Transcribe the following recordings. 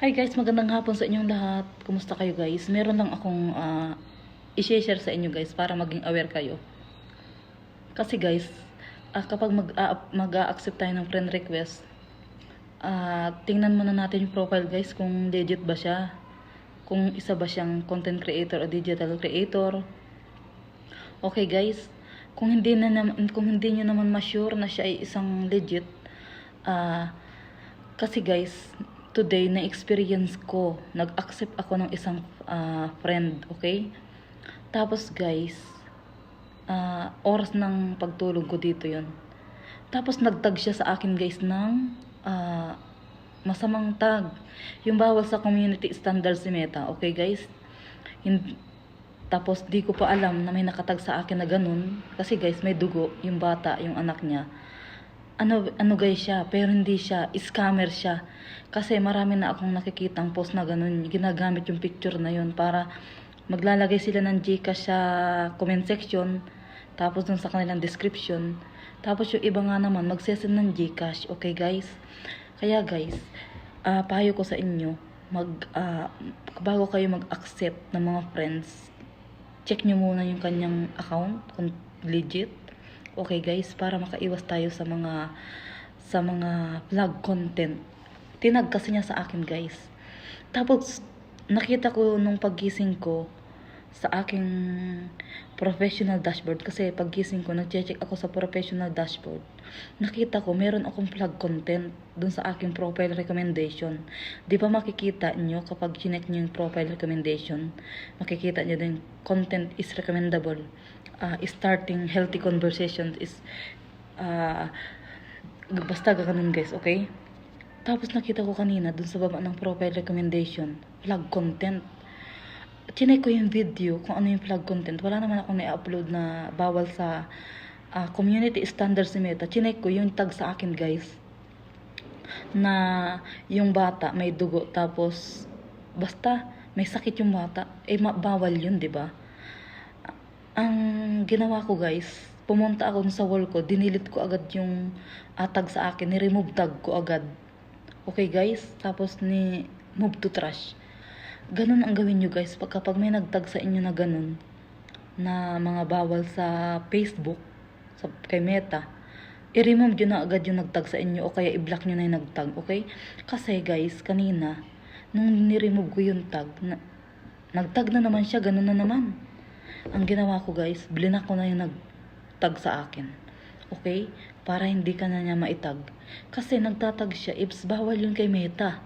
Hi guys, magandang hapon sa inyong lahat. Kumusta kayo guys? Meron lang akong i-share sa inyo guys para maging aware kayo. Kasi guys, kapag mag-a-accept tayo ng friend request, tingnan muna natin yung profile guys kung legit ba siya. Kung isa ba siyang content creator o digital creator. Okay guys, kung hindi niyo naman ma-sure na siya ay isang legit, kasi guys, today na-experience ko, nag-accept ako ng isang friend, okay? Tapos guys, oras ng pagtulog ko dito yon. Tapos nagtag siya sa akin guys ng masamang tag. Yung bawal sa community standards ni Meta, okay guys? Tapos di ko pa alam na may nakatag sa akin na ganun. Kasi guys, may dugo, yung bata, yung anak niya. Ano guys siya, pero hindi siya, scammer siya. Kasi marami na akong nakikitang post na ganun, ginagamit yung picture na yun para maglalagay sila ng Gcash sa comment section, tapos dun sa kanilang description. Tapos yung iba nga naman, magsesend ng Gcash, okay guys? Kaya guys, payo ko sa inyo, bago kayo mag-accept ng mga friends, check nyo muna yung kanyang account, kung legit. Okay guys, para makaiwas tayo sa mga vlog content. Tinag kasi niya sa akin guys. Tapos nakita ko nung paggising ko sa aking professional dashboard, kasi paggising ko nag-check ako sa professional dashboard. Nakita ko meron akong vlog content dun sa aking profile recommendation. Di ba makikita nyo kapag chinek nyo yung profile recommendation, makikita nyo din content is recommendable. Starting healthy conversations is basta ganoon guys, okay? Tapos nakita ko kanina dun sa baba ng profile recommendation, vlog content. Chinek ko yung video kung ano yung vlog content. Wala naman akong na-upload na bawal sa community standards ni Meta. Chinek ko yung tag sa akin guys, na yung bata may dugo, tapos basta may sakit yung bata, bawal yun, di ba? Ang ginawa ko guys, pumunta ako sa wall ko, dinilit ko agad yung tag sa akin, ni-remove tag ko agad. Okay guys, tapos move to trash. Ganun ang gawin nyo guys, kapag may nagtag sa inyo na ganun, na mga bawal sa Facebook, kay Meta, i-remove nyo na agad yung nagtag sa inyo, o kaya i-block nyo na yung nagtag, okay? Kasi guys, kanina, nung ni-remove ko yung tag, nagtag na naman siya, ganun na naman. Ang ginawa ko guys, blinak ko na yung nagtag sa akin. Okay? Para hindi ka na niya maitag. Kasi nagtatag siya, bawal yun kay Meta.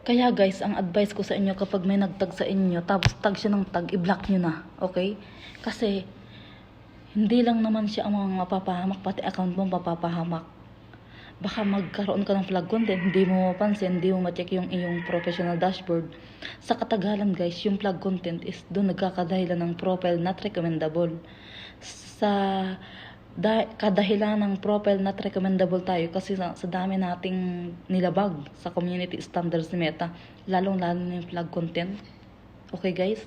Kaya guys, ang advice ko sa inyo, kapag may nagtag sa inyo, tapos tag siya ng tag, i-block nyo na. Okay? Kasi, hindi lang naman siya ang mga mapapahamak, pati account mo mapapahamak. Baka magkaroon ka ng flag content, hindi mo mapansin, hindi mo ma-check yung iyong professional dashboard. Sa katagalan guys, yung flag content is doon nagkakadahilan ng profile not recommendable. Sa kadahilan ng profile not recommendable tayo kasi sa dami nating nilabag sa community standards ni Meta, lalong na yung flag content. Okay guys?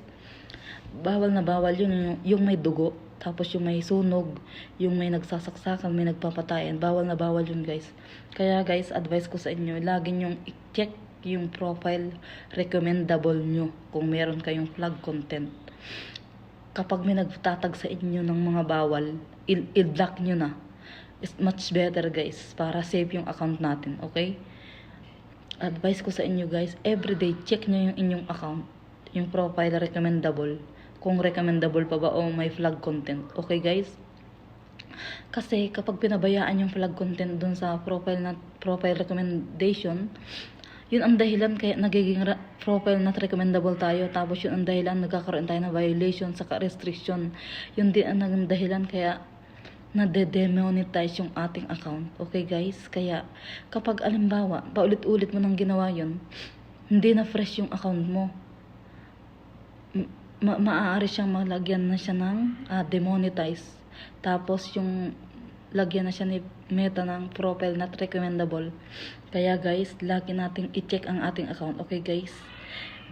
Bawal na bawal yun, yung may dugo, tapos yung may sunog, yung may nagsasaksakan, may nagpapatayan, bawal na bawal yun guys. Kaya guys, advice ko sa inyo, lagi nyong i-check yung profile recommendable nyo kung meron kayong flag content. Kapag may nagtatag sa inyo ng mga bawal, i-block nyo na. It's much better guys, para safe yung account natin, okay? Advice ko sa inyo guys, everyday check nyo yung inyong account, yung profile recommendable, kung recommendable pa ba o may flag content. Okay guys? Kasi kapag pinabayaan yung flag content dun sa profile recommendation, yun ang dahilan kaya nagiging profile not recommendable tayo. Tapos yun ang dahilan nagkakaroon tayo ng violation sa restriction. Yun din ang dahilan kaya nade-demonetize yung ating account. Okay guys? Kaya kapag alimbawa, paulit-ulit mo nang ginawa yun, hindi na fresh yung account mo, maaari siyang malagyan na siya ng demonetize. Tapos yung lagyan na siya ni Meta ng profile not recommendable. Kaya guys, lagi nating i-check ang ating account. Okay guys?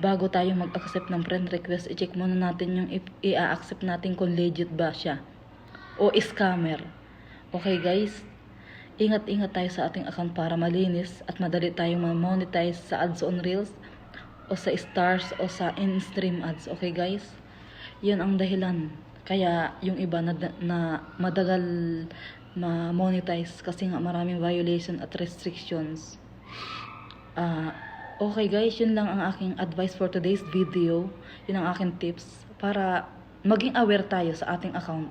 Bago tayo mag-accept ng friend request, i-check muna natin yung i-accept natin kung legit ba siya o scammer. Okay guys? ingat-ingat tayo sa ating account para malinis at madali tayong ma-monetize sa ads on Reels o sa stars o sa in-stream ads. Okay guys? Yun ang dahilan. Kaya yung iba na madagal ma-monetize kasi nga maraming violation at restrictions. Okay guys, yun lang ang aking advice for today's video. Yun ang aking tips para maging aware tayo sa ating account.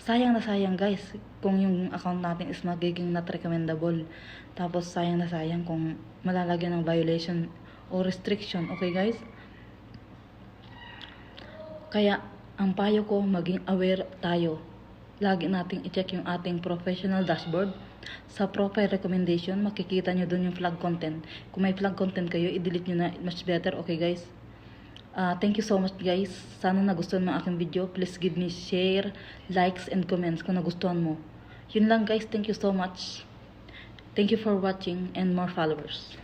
Sayang na sayang guys kung yung account natin is magiging not recommendable. Tapos sayang na sayang kung malalagyan ng violation o restriction. Okay guys? Kaya ang payo ko, maging aware tayo. Lagi nating i-check yung ating professional dashboard. Sa profile recommendation, makikita nyo dun yung flag content. Kung may flag content kayo, i-delete nyo na, much better. Okay guys? Thank you so much guys. Sana nagustuhan mo ang aking video. Please give me share, likes, and comments kung nagustuhan mo. Yun lang guys. Thank you so much. Thank you for watching and more followers.